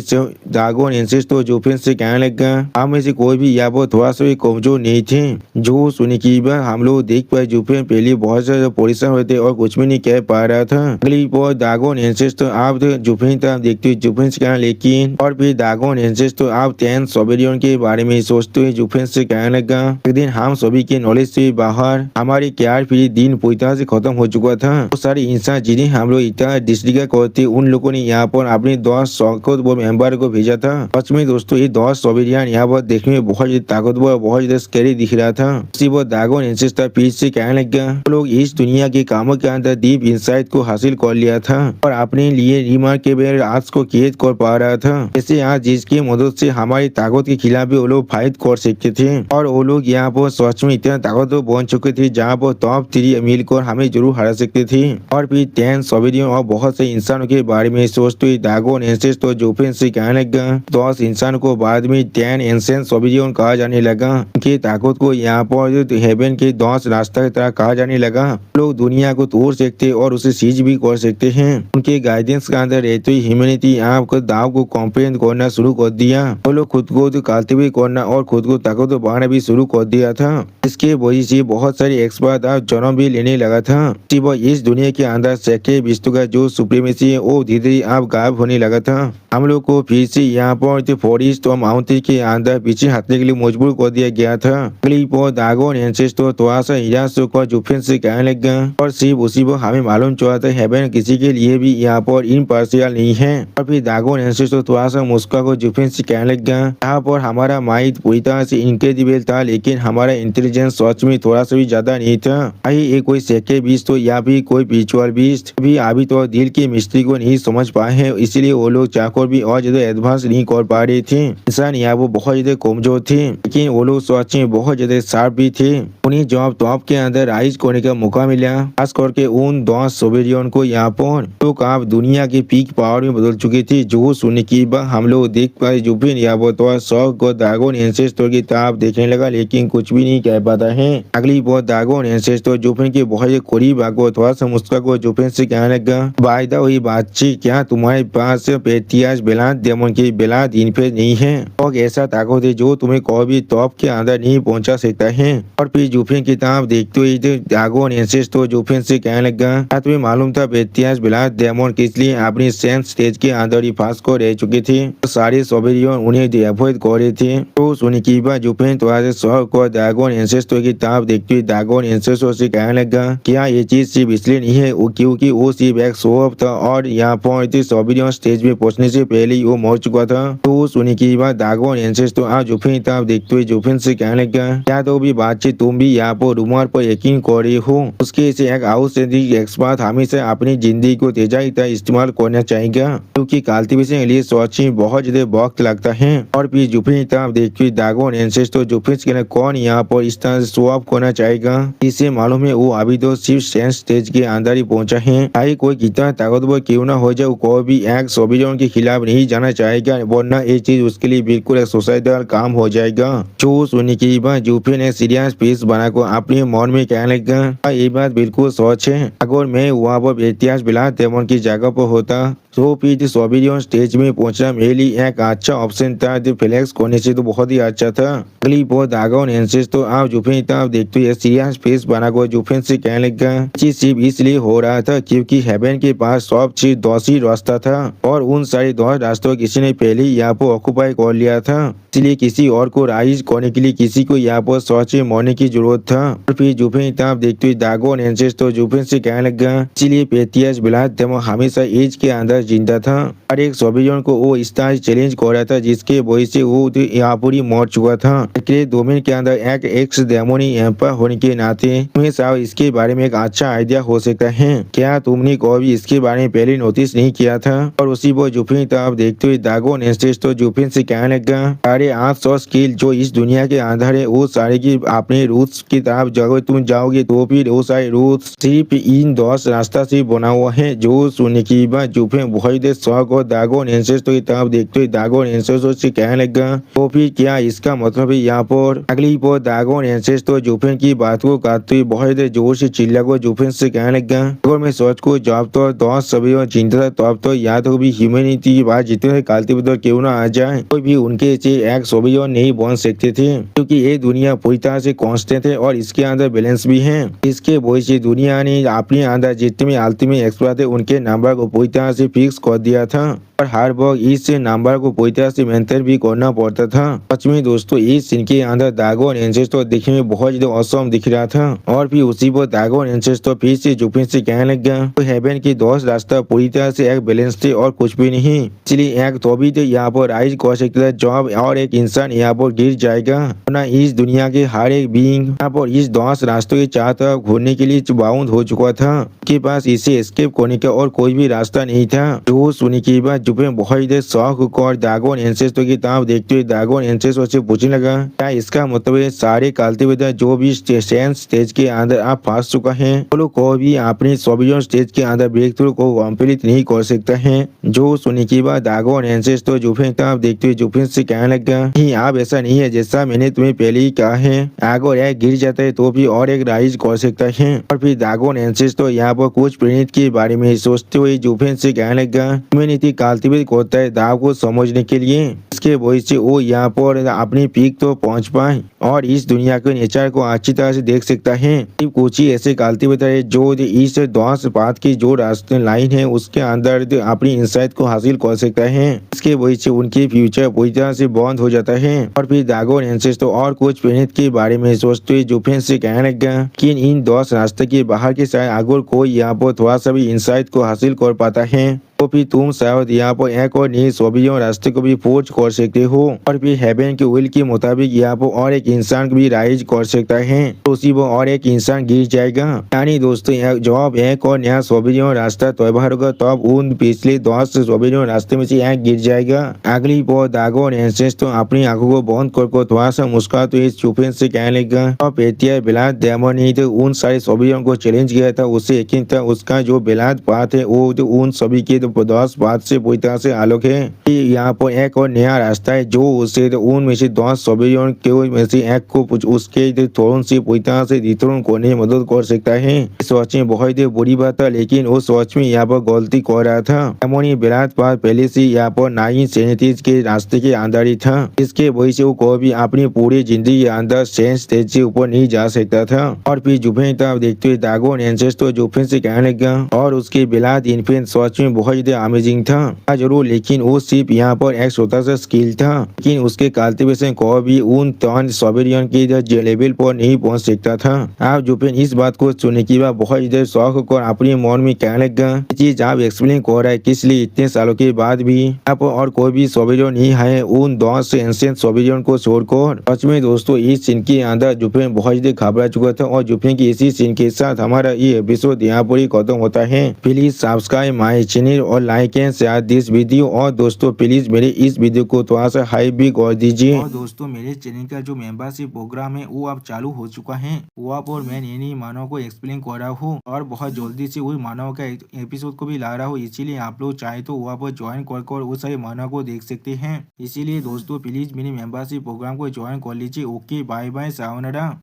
A: दागो नेंसेस तो जुफिन से कहने लगा, हम में से कोई भी यहाँ पर थोड़ा सा भी कमजोर नहीं थे। जो सुनने की बात हम लोग देख पाए जुफिन पहले बहुत ज्यादा परेशान हुए थे और कुछ भी नहीं कह पा रहा था। अगली बार दागो नेंसेस तो आप जुफिन तरफ देखते हुए जुफिन से कहना, लेकिन और फिर दागो नेंसेस तो आप 10 सोबेरियन के बारे में सोचते हुए जुफिन से कहने लगा, एक दिन हम सभी के नॉलेज से बाहर हमारे केयर फ्री दिन पूरी तरह से खत्म हो चुका था। वो सारे इंसान जिन्हें हम लोग इतना डिस्ट्रिक्ट करते उन लोगों ने यहाँ पर अपने 10 ताकतवर मेंबर को भेजा था। सच में दोस्तों ये 10 सोबेरियन यहाँ पर देखने में बहुत ज्यादा ताकतवर बहुत ज्यादा स्कैरी दिख रहा था। उसी वो दागो नेंसेस फिर से कहने लगा, लोग इस दुनिया के कामों के अंदर डीप इंसाइट को हासिल कर लिया था और अपने लिए रिमार्केबल आज को कैद कर पा रहा था। जैसे आज जिसकी मदद से हमारी ताकत के खिलाफ भी वो लोग फाइट कर सकते थे और वो लोग यहाँ पर सच में इतना ताकतवर बन चुके थे जहाँ पर टॉप 3 मिलकर हमें जरूर हरा सकते थे। और फिर 10 सोबेरियन और बहुत से इंसानों के बारे में सोचते हुए दागो नेंसेस तो जुफिन से कहने लगा, 10 इंसान को बाद में 10 एंसेंट सोबेरियन कहा जाने लगा। उनकी ताकत को यहाँ पर हेवन के 10 रास्ता की तरह कहा जाने लगा। लोग दुनिया को तोड़ सकते और उसे सीज भी कर सकते हैं। उनके गाइडेंस के अंदर रहते हुए ह्यूमैनिटी आपको दाव को कॉम्प्रेंड करना शुरू कर दिया। वो लोग खुद को कल्टीवेट करना और खुद को ताकत बढ़ाना भी शुरू कर दिया था। इसके वजह से बहुत सारे एक्सपर्ट आप जन्म भी लेने लगा था। इस दुनिया के अंदर सेके विश्व का जो सुप्रीमेसी है वो धीरे धीरे आप गायब होने लगा था। हम लोग को फिर से यहाँ पर फॉरेस्ट और माउंटेन के अंदर पीछे हटने के लिए मजबूर कर दिया गया था। अगली पर दागो नेंसेस तो थोड़ा सा निराश होकर जुफिन से कहने लगा, और सिर्फ उसी पर हमें मालूम चला था हेवन किसी के लिए भी यहाँ पर इम्पार्शियल नहीं है। और फिर दागो नेंसेस तो थोड़ा सा मुस्का को जुफिन से कहने लगा, यहाँ पर हमारा माइंड पूरी तरह से इनक्रेडिबल था लेकिन हमारा इंटेलिजेंस सच में थोड़ा सा भी ज्यादा नहीं था। ये कोई सेके बीच तो या भी कोई स्पिरिचुअल बीच अभी तो दिल की मिस्ट्री को नहीं समझ पाए हैं, इसलिए वो लोग चाहकर भी और ज्यादा एडवांस नहीं कर पा रहे थे। इंसान यहाँ वो बहुत ज्यादा कमजोर थे लेकिन वो लोग सच में बहुत ज्यादा शार्प भी थे। उन्हें जॉब टॉप के अंदर राइज करने का मौका मिला, खास करके उन 10 सोबेरियन को यहाँ पर तो आप दुनिया के पीक पावर में बदल चुके थे। जो सुनने की बात हम लोग देख पाए जुफिन यहाँ पर तो शौक को दागो नेंसेस की तरफ देखने लगा लेकिन कुछ भी नहीं कह पाता है। अगली बार दागो नेंसेस तो जुफिन के बहुत करीब आगो थोड़ा सा मुस्का को जुफिन से कहने लगा, वायदा हुई बातचीत क्या तुम्हारे पास पेटियाज बेलाद डेमन की बेलाद इनफे नहीं है और ऐसा ताकत है जो तुम्हें कोई भी टॉप के अंदर नहीं पहुंचा सकता है। और फिर जुफिन किताब देखते हुए ड्रैगन एंसेस्टर जुफिन से कहने लगा, क्या तुम्हें मालूम था बेतियास बिलास डेमन किस लिए अपनी सेंस स्टेज के अंदर ही फांस को रह चुके थे। तो सारे सोबेरियन उन्हें अवॉइड कर रहे थे। तो सुनने के बाद जुफिन थोड़ा सा शौक और ड्रैगन एंसेस्टर की किताब देखते हुए ड्रैगन एंसेस्टर से कहने लगा, क्या ये चीज सिर्फ इसलिए नहीं है क्योंकि वो सिर्फ एक शो ऑफ था और यहाँ पर सोबेरियन स्टेज में पहुंचने से पहले ही वो मर चुका था। तो सुनने के बाद ड्रैगन एंसेस्टर आज जुफिन किताब देखते हुए जुफिन से कहने लगा, क्या तो भी बातचीत तुम भी यहाँ पर रूमर पर यकीन कर रही हो। उसके से एक आउटस्टैंडिंग एक्सपर्ट हमेशा अपनी जिंदगी को तेजाई तरह इस्तेमाल करना चाहेगा, क्योंकि कल्टीवेशन के लिए सर्चिंग बहुत ज्यादा वक्त लगता है। और फिर जुफिन किताब देखते हुए ड्रैगन एंसेस्टर जुफिन के कौन यहाँ पर इस तरह से शो ऑफ करना चाहेगा। इसे मालूम है वो अभी तो सिर्फ सेंस स्टेज के अंदर ही पहुंचा है। चाहे कोई कितना ताकतवर क्यों ना हो जाए, कोई भी एक सोबेरियन के खिलाफ नहीं जाना चाहेगा, वरना ये चीज उसके लिए बिल्कुल एक सुसाइडल काम हो जाएगा। जो सुनने के बाद जुफिन ने सीरियस पीस बनाकर अपने मन में कहने लगा, ये बात बिल्कुल सच है। अगर मैं वहाँ पर इतिहास बिलास डेमन की जगह पर होता तो फिर सोबेरियन स्टेज में पहुंचना मेरे लिए एक अच्छा ऑप्शन था। फ्लेक्स करने से तो बहुत ही अच्छा था। अगली बहुत ड्रैगन एंसेस्टर आप जुफिन किताब देखते हुए सीरियस फेस बनाकर जुफिन से कहने लगा, चीज सिर्फ इसलिए हो रहा था क्योंकि हेवन के पास सब चीज 10 ही रास्ता था और उन सारे 10 रास्तों किसी ने पहले ही यहाँ पर ऑक्यूपाई कर लिया था, इसलिए किसी और को राइज करने के लिए किसी को यहाँ पर सोच मरने की जरूरत था। और फिर जुफिन किताब देखते हुए ड्रैगन एंसेस्टर जुफिन से कहने लगा, इसलिए बेतियास बिलास डेमन हमेशा एज के अंदर जिंदा था और एक सोबेरियन को वो इस तरह चैलेंज कर रहा था जिसके वजह से वो यहाँ पर ही मर चुका था। इसलिए डोमेन के अंदर एक एक्स डेमोनी एम्पर होने के नाते तुम्हें शायद इसके बारे में एक अच्छा आइडिया हो सकता है। क्या तुमने कभी इसके बारे में पहले नोटिस नहीं किया था। और उसी वो जुफिन किताब देखते हुए ड्रैगन एंसेस्टर जुफिन से कहने लगा, सारे 800 स्किल जो इस दुनिया के अंदर है वो सारे की अपने रूट्स की तरफ जगह तुम जाओगे तो फिर वो सारे रूट्स सिर्फ इन 10 रास्ता से बना हुआ है। जो सुनने की बात जुफिन बहुत देर शौक और ड्रैगन एंसेस्टर की तरफ देखते हुए ड्रैगन एंसेस्टर से कहने लगा, तो फिर क्या इसका मतलब है यहाँ पर। अगली पर ड्रैगन एंसेस्टर जुफिन की बात को काटते हुए बहुत देर जोर से चिल्लाकर जुफिन से कहने लगा, अगर मैं सोच को जब तो 10 सभी चिंता तब तो या तो भी ह्यूमैनिटी की बात जितने कल्टीवेटर क्यों ना आ जाए कोई भी उनके से एक सोबेरियन नहीं बन सकते थे, क्योंकि ये दुनिया पूरी तरह से कांस्टेंट है और इसके अंदर बैलेंस भी है। इसके वजह से दुनिया ने अपने अंदर जितने अल्टीमेट एक्सपर्ट थे उनके नंबर को पूरी तरह से फिक्स कर दिया था और हर वक्त इस नंबर को पूरी तरह से मेंटेन भी करना पड़ता था। सच में दोस्तों इस सीन के अंदर ड्रैगन एंसेस्टर दिखने में बहुत ज्यादा ऑसम दिख रहा था। और फिर उसी पर ड्रैगन एंसेस्टर फिर से जुफिन से कहने लगा, तो हेवन की 10 रास्ता पूरी तरह से एक बैलेंस थे और कुछ भी नहीं, इसलिए एक तो भी यहाँ पर राइज कर सकता है जॉब और एक इंसान यहाँ पर गिर जाएगा, वरना इस दुनिया के हर एक बीइंग यहाँ पर इस 10 रास्तों के चार तरफ घूरने के लिए बाउंड हो चुका था। उसके पास इसे एस्केप करने का और कोई भी रास्ता नहीं था। जो सुनने के बाद जुफिन बहुत देर शौक और ड्रैगन एंसेस्टर की तरफ देखते हुए ड्रैगन एंसेस्टर से पूछने लगा, क्या इसका मतलब है सारे कल्टीवेटर जो भी सेंस स्टेज के अंदर आप फंस चुका है वो लोग को भी अपनी सोबेरियन स्टेज के अंदर ब्रेक थ्रू को कंप्लीट नहीं कर सकता है। जो सुनने के बाद ड्रैगन एंसेस्टर जुफिन की तरफ देखते हुए जुफिन से कहने लगा, नहीं आप ऐसा नहीं है, जैसा मैंने तुम्हें पहले ही कहा है, अगर एक गिर जाता है तो भी और एक राइज कर सकता है। और फिर ड्रैगन एंसेस्टर यहाँ पर कुछ प्रेरित के बारे में सोचते हुए जुफिन से कहने लगा, ह्यूमैनिटी कल्टीवेट होता है दाव को समझने के लिए, इसके वजह से वो यहाँ पर अपनी पीक तो पहुंच पाए और इस दुनिया के नेचर को अच्छी तरह से देख सकता है। कुछ ही ऐसे कल्टीवेटर है जो इस 10 पाथ की जो रास्ते लाइन है उसके अंदर अपनी इंसाइट को हासिल कर सकता है, इसके वजह से उनकी फ्यूचर पूरी तरह से बंद हो जाता है। और फिर ड्रैगन एंसेस्टर और कुछ प्लेनेट के बारे में सोचते हुए जुफिन से कहने लगा कि इन 10 रास्ते के बाहर के साथ अगर कोई यहाँ पर थोड़ा सा भी इंसाइट को हासिल कर पाता है तो फिर तुम शायद यहाँ पर एक और नई सोबेरियन रास्ते को भी फोर्ज कर सकते हो और फिर हेवन के विल के मुताबिक यहाँ पर और एक इंसान भी राइज कर सकता है, तो उसी वो और एक इंसान गिर जाएगा। यानी दोस्तों जब एक और नया सोबेरियन रास्ता तैयार होगा तब उन पिछले 10 सोबेरियन रास्ते में से एक गिर जाएगा। अगली बार ड्रैगन एंसेस्टर अपनी आंखों को बंद कर थोड़ा सा मुस्कुराते हुए जुफिन से कहने लगा, अब बेतियास बिलास डेमन नहीं तो उन सारे सोबेरियन को चैलेंज किया था, उससे यकीन था उसका जो बिलास पाथ है वो उन सभी के 10 से पूरी से आलोक है कि यहाँ पर एक और नया रास्ता है जो उसे उनमें से 10 सोवियन के में से एक को उसके थ्रोन से पूरी तरह से डिथ्रोन करने में मदद कर सकता है। इस सोच में बहुत ही बुरी बात था, लेकिन उस सोच में यहाँ पर गलती कर रहा था। एमोनी बेलात पर पहले से यहाँ पर 937 के रास्ते के अंदर ही था। इसके वजह से वो कभी अपनी पूरी जिंदगी के अंदर सेंस स्टेज से ऊपर नहीं जा सकता था। और फिर जुफेन तब देखते हुए दागोन एंसेस तो जुफेन से कहने लगा और उसके बेलात इन्फेंट सोच में बहुत ज्यादा अमेजिंग था जरूर, लेकिन वो सिर्फ यहाँ पर एक छोटा सा स्किल था, लेकिन उसके कल्टीवेशन को भी उन 3 सोवेरियन के लेवल पर नहीं पहुंच सकता था। आप जुफेन इस बात को सुनने के बाद बहुत ज्यादा शौक होकर अपने मन में कहने लगा ये चीज आप एक्सप्लेन कर रहा है किस लिए इतने सालों के बाद भी आप और कोई भी सोवेरियन नहीं है उन 10 एंशिएंट सोवेरियन को छोड़कर। सच में दोस्तों इस सीन के अंदर जुफेन बहुत ज्यादा घबरा चुका था और जुफेन की इसी सीन के साथ हमारा ये एपिसोड यहाँ पर ही खत्म होता है। प्लीज सब्सक्राइब माय चैनल और like and share this video. और दोस्तों प्लीज मेरे इस वीडियो को थोड़ा सा हाई भी कर दीजिए। और दोस्तों मेरे चैनल का जो मेंबरशिप प्रोग्राम है वो अब चालू हो चुका है। वहाँ पर मैं नई मानव को एक्सप्लेन कर रहा हूँ और बहुत जल्दी से वही मानव का एपिसोड को भी ला रहा हूँ, इसीलिए आप लोग चाहे तो वहाँ पर ज्वाइन कर वो सारे मानव को देख सकते हैं। इसीलिए दोस्तों प्लीज मेरे मेंबरशिप प्रोग्राम को ज्वाइन कर लीजिए। Okay bye bye sayonara.